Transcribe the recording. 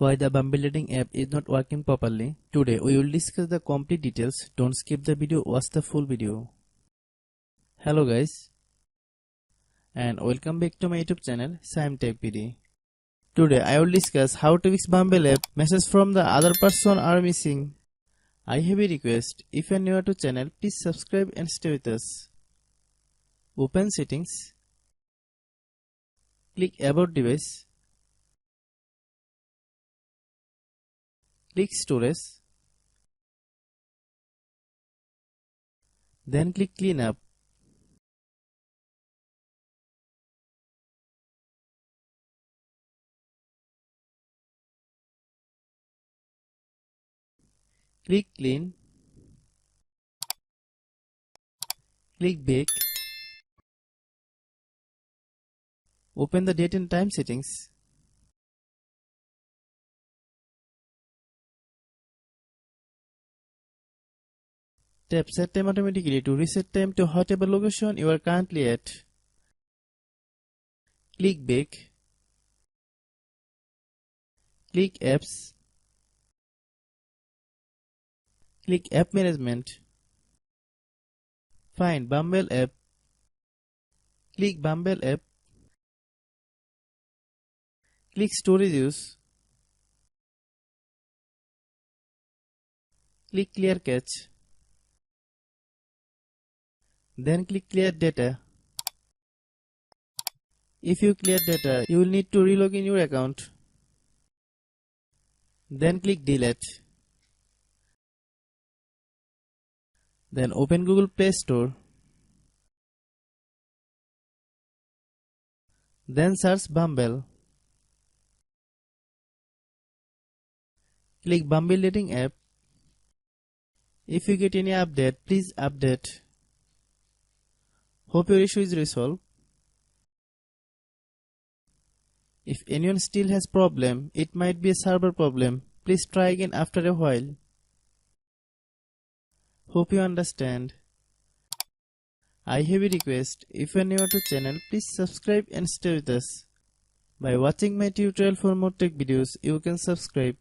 Why the Bumble dating app is not working properly. Today we will discuss the complete details. Don't skip the video, watch the full video. Hello guys, and welcome back to my YouTube channel Shaem Tech PD. Today I will discuss how to fix Bumble app message from the other person are missing. I have a request. If you are new to channel, please subscribe and stay with us. Open settings. Click about device. Click storage. Then click clean up. Click clean. Click back. Open the date and time settings. Tap set time automatically to reset time to whatever location you are currently at. Click back. Click apps. Click app management. Find Bumble app. Click Bumble app. Click storage use. Click clear cache. Then click clear data. If you clear data, you will need to relog in your account. Then click delete. Then open Google Play Store. Then search Bumble. Click Bumble dating app. If you get any update, please update. Hope your issue is resolved. If anyone still has problem, it might be a server problem. Please try again after a while. Hope you understand. I have a request. If you are new to channel, please subscribe and stay with us. By watching my tutorial for more tech videos, you can subscribe.